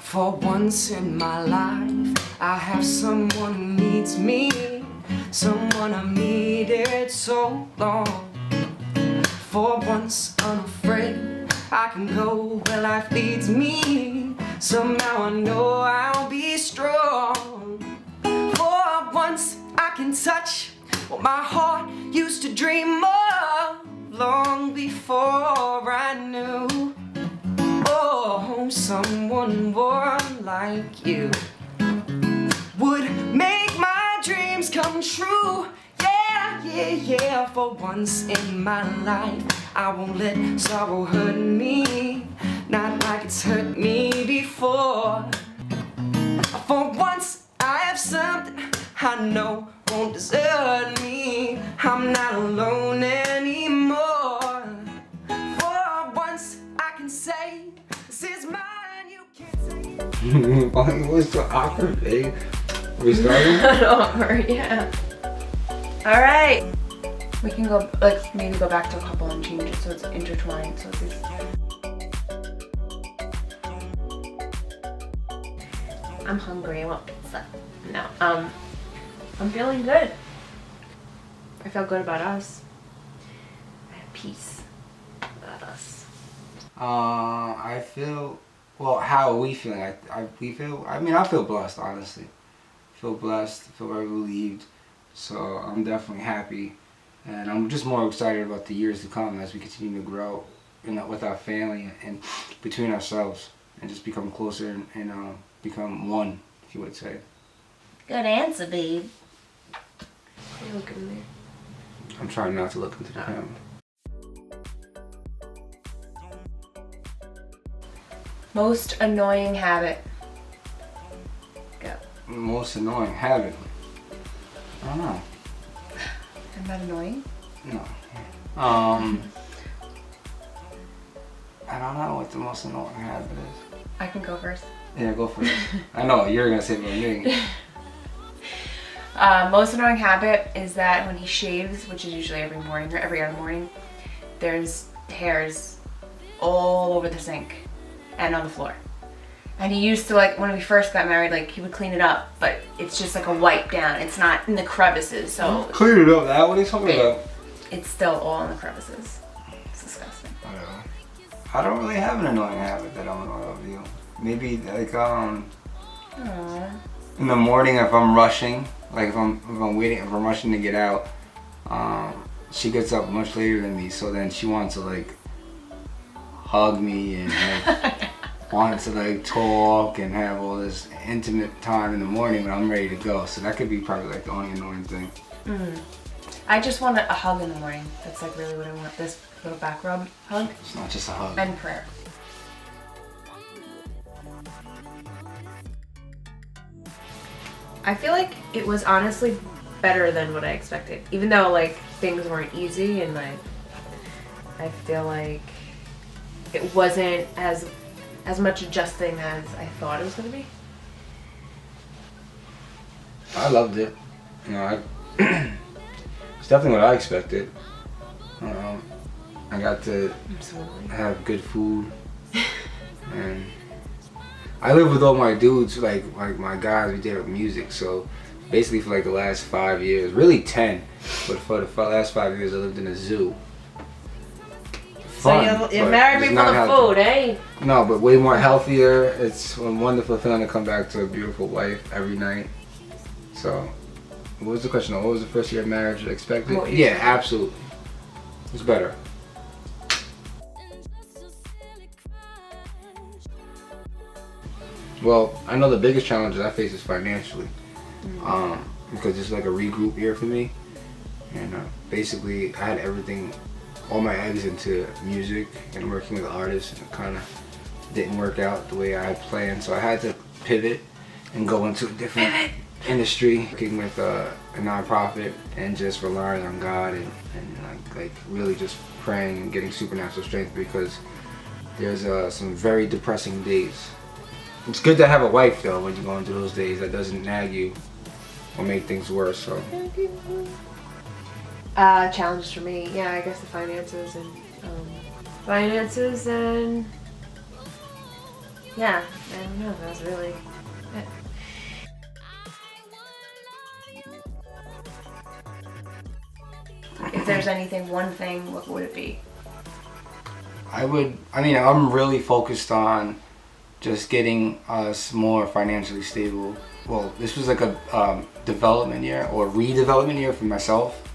For once in my life, I have someone who needs me, someone I've needed so long. For once unafraid, I can go where life leads me. Somehow I know I'll be strong. For once I can touch what my heart used to dream of long before I knew. Oh, someone warm like you would make my dreams come true. Yeah, yeah, yeah. For once in my life, I won't let sorrow hurt me, not like it's hurt me before. For once I have something I know won't desert me. I'm not alone anymore. For once I can say, this is mine, you can't take it. What's so awkward, babe? Are we starting? Awkward, yeah. Alright. We can go, like, maybe go back to a couple and change it so it's intertwined. So it's I'm hungry, I want pizza. No, I'm feeling good. I feel good about us. I have peace about us. I feel, well, how are we feeling? I feel blessed, honestly. I feel blessed, I feel very relieved. So I'm definitely happy. And I'm just more excited about the years to come as we continue to grow, you know, with our family and between ourselves, and just become closer and become one, if you would say. Good answer, babe. You look in there. I'm trying not to look into the camera. Most annoying habit. Go. Most annoying habit? I don't know. I'm not annoying? No. I don't know what the most annoying habit is. I can go first. Yeah, go for it. I know you're gonna say about me. Most annoying habit is that when he shaves, which is usually every morning or every other morning, there's hairs all over the sink and on the floor. And he used to, like, when we first got married, like, he would clean it up, but it's just like a wipe down. It's not in the crevices, so. Clean it up now, what are you talking about? It's still all in the crevices. It's disgusting. I don't really have an annoying habit that I'm annoyed of you. Maybe, like, Aww. in the morning if I'm rushing, like if I'm rushing to get out, she gets up much later than me, so then she wants to, like, hug me and like, wants to, like, talk and have all this intimate time in the morning when I'm ready to go. So that could be probably, like, the only annoying thing. I just want a hug in the morning. That's, like, really what I want. This little back rub hug. It's not just a hug. And prayer. I feel like it was honestly better than what I expected. Even though, like, things weren't easy and, like, I feel like it wasn't as much adjusting as I thought it was going to be. I loved it. You know, it's definitely what I expected. I got to have good food, and I live with all my dudes, like my guys. We did with music, so basically for like the last 5 years, really 10, but for the last 5 years, I lived in a zoo. Fun, so you married me for the food, eh? No, but way more healthier. It's a wonderful feeling to come back to a beautiful wife every night. So, what was the question? What was the first year of marriage expected? Yeah, absolutely. It's better. Well, I know the biggest challenges I face is financially, because it's like a regroup year for me, and basically I had everything, all my eggs into music and working with artists, and it kind of didn't work out the way I had planned, so I had to pivot and go into a different industry, working with a nonprofit and just relying on God and like really just praying and getting supernatural strength, because there's some very depressing days. It's good to have a wife though when you're going through those days that doesn't nag you or make things worse. So challenges for me, yeah, I guess the finances and yeah, I don't know. That was really it. If there's anything, one thing, what would it be? I'm really focused on just getting us more financially stable. Well, this was like a development year or redevelopment year for myself.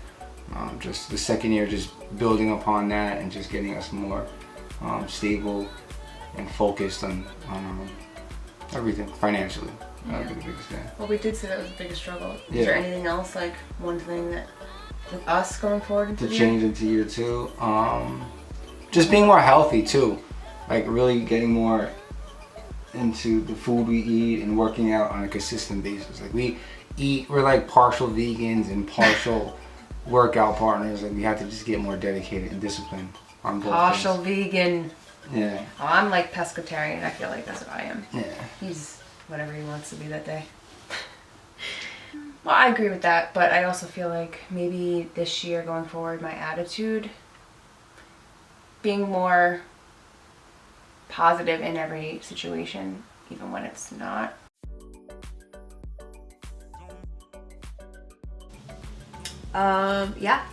Just the second year, just building upon that and just getting us more stable and focused on everything financially. That would be the biggest thing. Well, we did say that was the biggest struggle. Is Yeah. there anything else, like one thing that with us going forward into To the change into year two, just being more healthy too, like really getting more into the food we eat and working out on a consistent basis. Like we're like partial vegans and partial workout partners, and we have to just get more dedicated and disciplined on both partial vegan? Yeah. Oh, I'm like pescatarian. I feel like that's what I am. Yeah. He's whatever he wants to be that day. Well, I agree with that, but I also feel like maybe this year going forward, my attitude, being more positive in every situation, even when it's not. Yeah,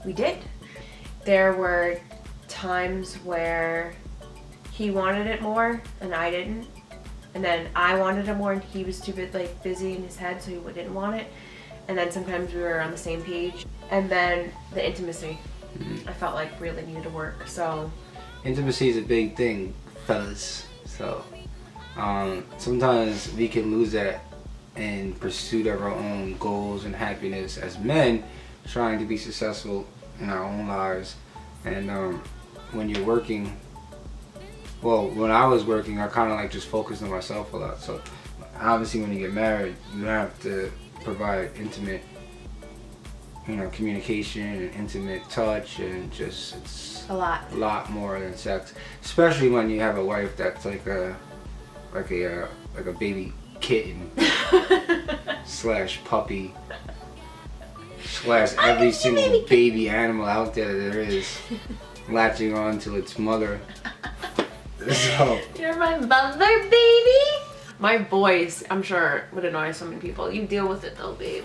we did. There were times where he wanted it more and I didn't. And then I wanted it more and he was too busy in his head, so he didn't want it. And then sometimes we were on the same page. And then the intimacy, I felt like really needed to work. So Intimacy is a big thing, fellas. So sometimes we can lose that in pursuit of our own goals and happiness as men, trying to be successful in our own lives. And when you're working, well, when I was working, I kind of like just focused on myself a lot. So obviously when you get married, you have to provide intimate, communication and intimate touch, and just it's a lot. a lot more than sex. Especially when you have a wife that's like a baby kitten slash puppy slash every single baby animal out there that there is, latching on to its mother. So You're my mother, baby. My voice, I'm sure, would annoy so many people. You deal with it though, babe.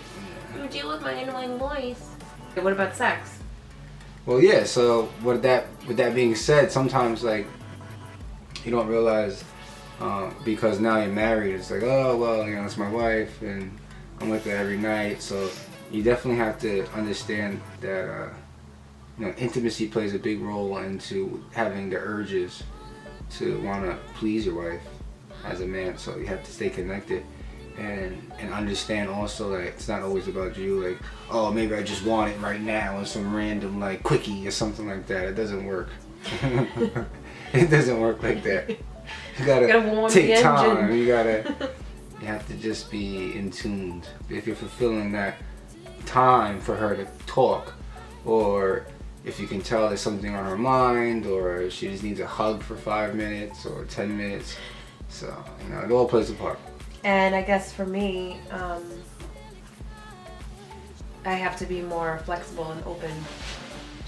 You deal with my annoying voice. Okay, what about sex? well, yeah. So with that being said, sometimes like you don't realize because now you're married, it's like, oh well, it's my wife and I'm with her every night. So you definitely have to understand that intimacy plays a big role into having the urges to want to please your wife as a man. So you have to stay connected and understand also that it's not always about you. Like, oh, maybe I just want it right now in some random like quickie or something like that. It doesn't work. It doesn't work like that. You gotta take time. You have to just be in tune. If you're fulfilling that time for her to talk, or if you can tell there's something on her mind, or she just needs a hug for 5 minutes or 10 minutes. So, it all plays a part. And I guess for me, I have to be more flexible and open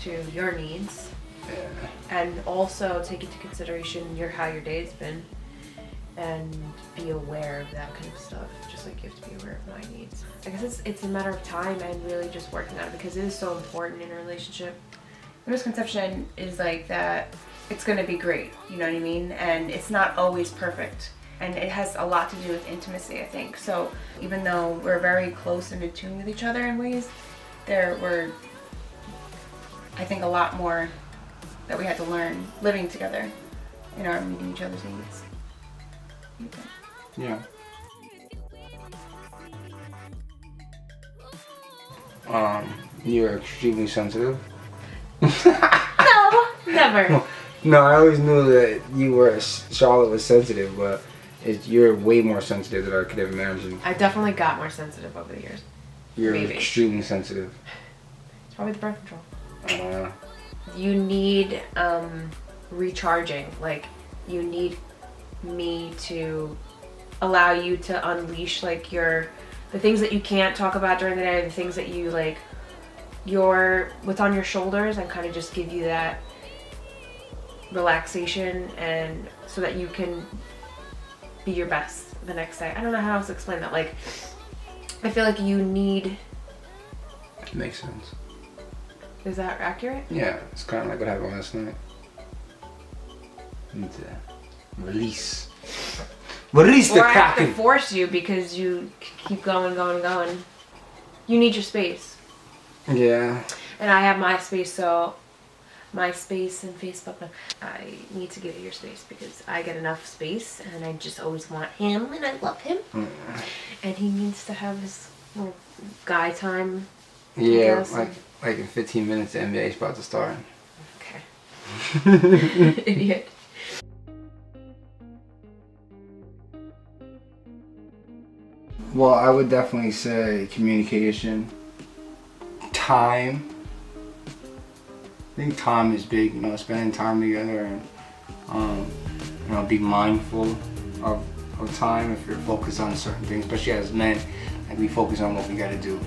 to your needs. Yeah. And also take into consideration how your day's been, and be aware of that kind of stuff, just like you have to be aware of my needs. I guess it's a matter of time and really just working on it, because it is so important in a relationship. The misconception is like that it's gonna be great, you know what I mean? And it's not always perfect. And it has a lot to do with intimacy, I think. So even though we're very close and in tune with each other in ways, there were, I think, a lot more that we had to learn living together in our meeting each other's needs. Yeah. You're extremely sensitive. No, never. No, I always knew that Charlotte was sensitive, but you're way more sensitive than I could ever imagine. I definitely got more sensitive over the years. You're Maybe. extremely sensitive. It's probably the birth control. Uh, You need recharging. Like, you need me to allow you to unleash like the things that you can't talk about during the day, the things that you like, what's on your shoulders, and kind of just give you that relaxation, and so that you can be your best the next day. I don't know how else to explain that. Like, I feel like you need. Makes sense. Is that accurate? Yeah, it's kind of like what happened last night. Need to release. Release the Or I have to kraken. force you because you keep going. You need your space. Yeah. And I have my space, so my space and Facebook. I need to give you your space because I get enough space, and I just always want him, and I love him. And he needs to have his little guy time. Yeah, guess. like in 15 minutes, the NBA is about to start. Okay. Idiot. Well, I would definitely say communication, time. I think time is big, you know, spending time together and, you know, be mindful of time if you're focused on certain things, especially as men. Like, we focus on what we gotta do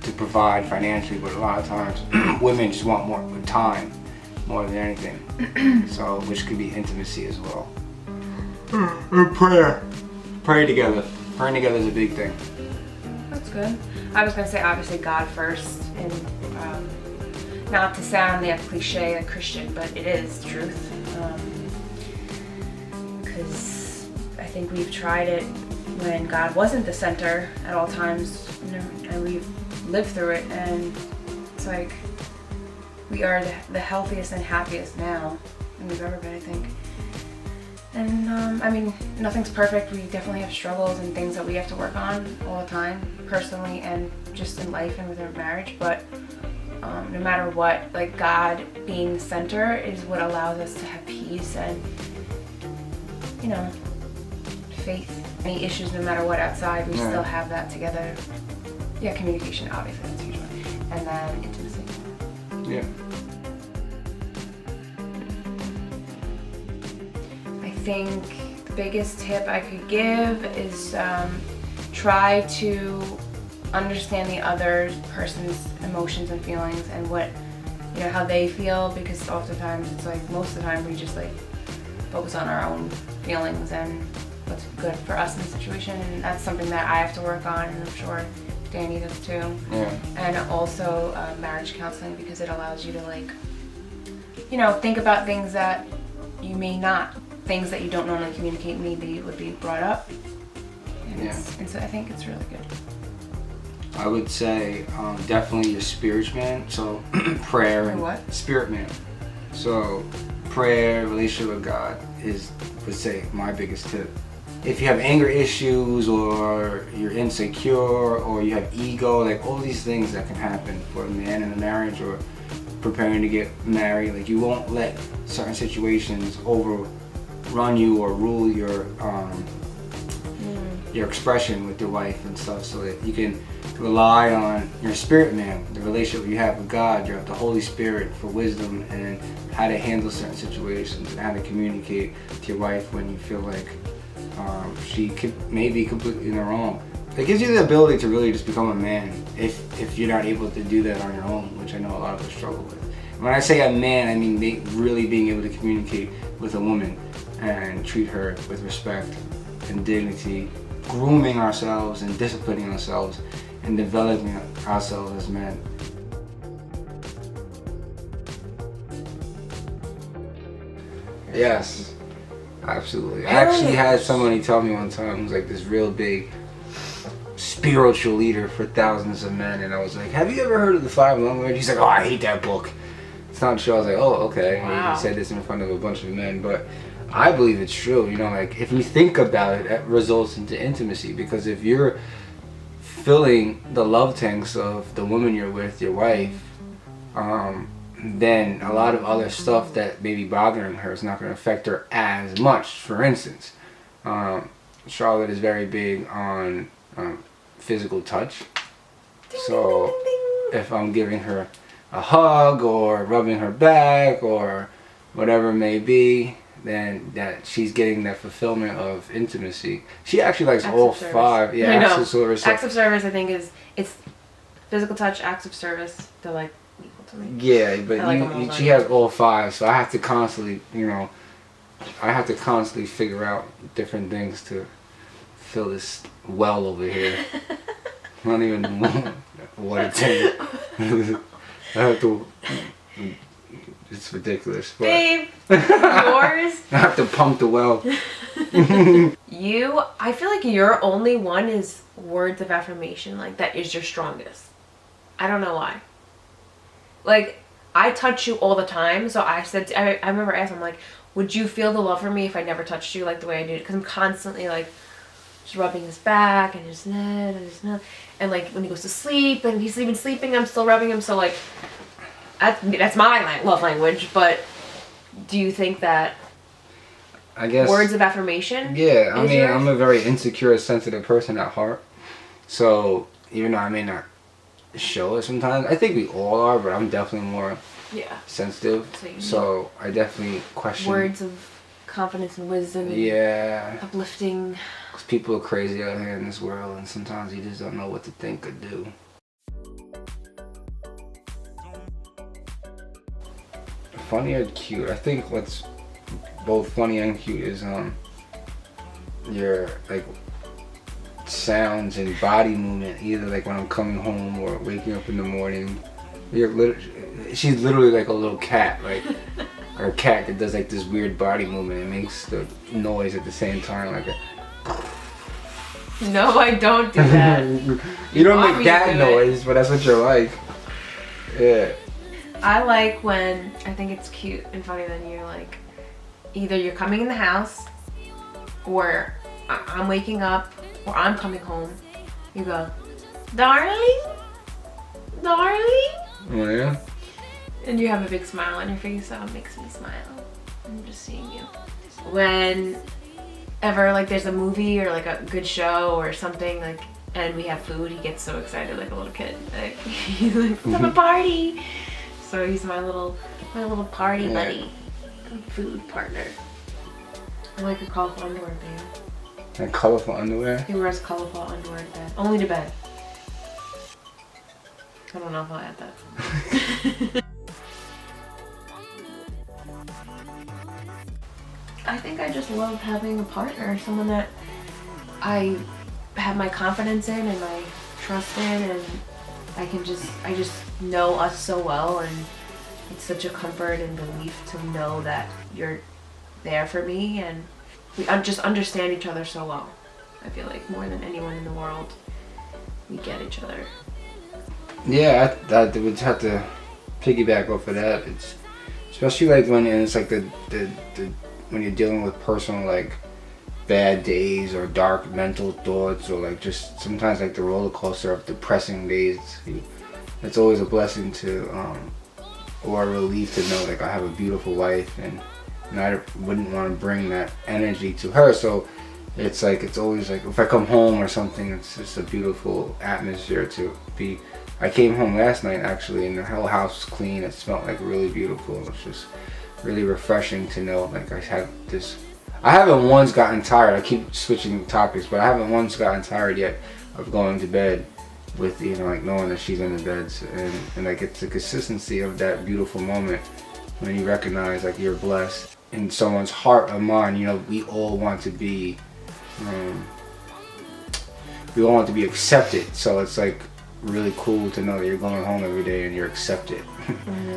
to provide financially, but a lot of times women just want more time more than anything. So, which could be intimacy as well. And prayer. Pray together. Praying together is a big thing. That's good. I was gonna say obviously God first, and not to sound like cliche like Christian, but it is truth. Because I think we've tried it when God wasn't the center at all times, you know, and we've lived through it, and it's like we are the healthiest and happiest now than we've ever been, I think. And I mean, nothing's perfect. We definitely have struggles and things that we have to work on all the time, personally and just in life and with our marriage. But no matter what, like, God being the center is what allows us to have peace and, you know, faith. Any issues, no matter what outside, we still have that together. Yeah, communication, obviously, that's a huge one. And then intimacy. Yeah. I think the biggest tip I could give is try to understand the other person's emotions and feelings and what, you know, how they feel, because oftentimes it's like most of the time we just like focus on our own feelings and what's good for us in the situation, and that's something that I have to work on, and I'm sure Danny does too. Yeah. And also marriage counseling, because it allows you to, like, you know, think about things that you may not, things that you don't normally communicate maybe would be brought up. And, and so I think it's really good. I would say definitely your spirit man. So prayer and what? Spirit man. So prayer, relationship with God is, would say, my biggest tip. If you have anger issues, or you're insecure, or you have ego, like all these things that can happen for a man in a marriage or preparing to get married, like, you won't let certain situations overrun you or rule your expression with your wife and stuff, so that you can rely on your spirit man, the relationship you have with God, you have the Holy Spirit, for wisdom and how to handle certain situations and how to communicate to your wife when you feel like she may be completely in the wrong. It gives you the ability to really just become a man if you're not able to do that on your own, which I know a lot of us struggle with. When I say a man, I mean really being able to communicate with a woman and treat her with respect and dignity, grooming ourselves and disciplining ourselves and developing ourselves as men. Yes, absolutely. I actually had somebody tell me one time, who's like this real big spiritual leader for thousands of men, and I was like, have you ever heard of the 5 Love Languages? He's like, oh, I hate that book. It's not true. I was like, oh, okay. Wow. He said this in front of a bunch of men, but I believe it's true. You know, like, if you think about it, it results into intimacy, because if you're filling the love tanks of the woman you're with, your wife, then a lot of other stuff that may be bothering her is not going to affect her as much. For instance, Charlotte is very big on physical touch. So if I'm giving her a hug or rubbing her back or whatever it may be, then that she's getting that fulfillment of intimacy. She actually likes all 5. Yeah, acts of service. Acts of service, I think, it's physical touch, acts of service. They're like equal to me. Yeah, but she has all 5, so I have to constantly, you know, I have to constantly figure out different things to fill this well over here. I don't even know what it takes. I have to. It's ridiculous. But Babe, yours. I have to pump the well. I feel like your only one is words of affirmation. Like, that is your strongest. I don't know why. Like, I touch you all the time, so I said, I remember asking, I'm like, would you feel the love for me if I never touched you like the way I do? Because I'm constantly like, just rubbing his back and his neck and his neck. And like, when he goes to sleep and he's even sleeping, I'm still rubbing him. So like, that's my love language. But do you think that I guess words of affirmation? Yeah, I mean, yours? I'm a very insecure, sensitive person at heart. So even though I may not show it sometimes, I think we all are, but I'm definitely more sensitive. So I definitely question words of confidence and wisdom. And yeah, uplifting. because people are crazy out here in this world, and sometimes you just don't know what to think or do. Funny or cute? I think what's both funny and cute is your like sounds and body movement, either like when I'm coming home or waking up in the morning. She's literally like a little cat, like or a cat that does like this weird body movement. It makes the noise at the same time, like a No, I don't do that. you don't make that noise, but that's what you're like. Yeah. I like when, I think it's cute and funny when you're like, either you're coming in the house, or I'm waking up, or I'm coming home. You go, darling? Darling? Oh yeah? And you have a big smile on your face, so it makes me smile. I'm just seeing you. Whenever like there's a movie or like a good show or something, like, and we have food, he gets so excited like a little kid. Like, he's like, let's have a party. So he's my little party buddy, food partner. I like your colorful underwear, babe. And colorful underwear? He wears colorful underwear to bed. Only to bed. I don't know if I'll add that. I think I just love having a partner, someone that I have my confidence in and my trust in, and I just know us so well, and it's such a comfort and relief to know that you're there for me, and we just understand each other so well. I feel like more than anyone in the world, we get each other. Yeah, I would have to piggyback off of that. It's especially like when it's like the when you're dealing with personal like bad days or dark mental thoughts, or like just sometimes like the roller coaster of depressing days. It's always a blessing to or a relief to know like I have a beautiful wife, and I wouldn't want to bring that energy to her. So it's like, it's always like if I come home or something, it's just a beautiful atmosphere to be. I came home last night actually, and the whole house was clean. It smelled like really beautiful. It was just really refreshing to know like I had this. I haven't once gotten tired. I keep switching topics, but I haven't once gotten tired yet of going to bed with, you know, like knowing that she's in the bed, and like it's the consistency of that beautiful moment when you recognize like you're blessed in someone's heart or mind. You know, we all want to be accepted. So it's like really cool to know that you're going home every day and you're accepted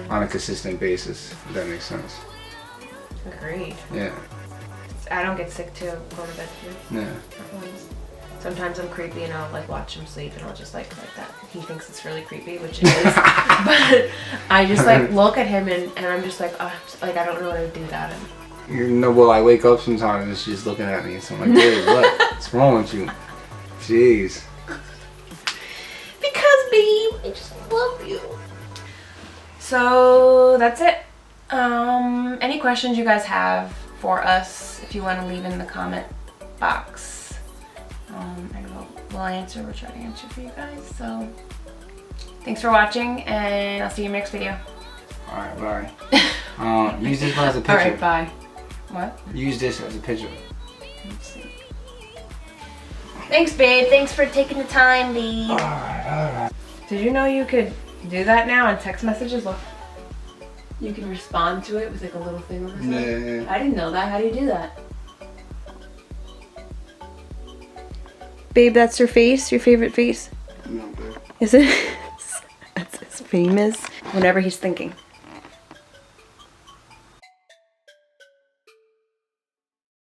on a consistent basis, if that makes sense. Agreed. Yeah. I don't get sick too, going to bed too. Yeah. Sometimes I'm creepy and I'll like watch him sleep and I'll just like that. He thinks it's really creepy, which it is. But I just like look at him and I'm just like, oh, like I don't know what I would do without him. You know, well, I wake up sometimes and she's looking at me, so I'm like, hey, what's wrong with you? Jeez. Because, babe, I just love you. So that's it. Any questions you guys have for us, if you want to leave in the comment box, we'll answer. We'll try to answer for you guys. So thanks for watching, and I'll see you in the next video. Alright, bye. Use this one as a picture. Alright, bye. What? Use this as a picture. Let's see. Thanks, babe. Thanks for taking the time, babe. Alright. Did you know you could do that now on text messages? Look. You can respond to it with like a little thing over the side. Yeah. I didn't know that. How do you do that? Babe, that's your face? Your favorite face? No, babe. Is it? That's his famous. Whenever he's thinking.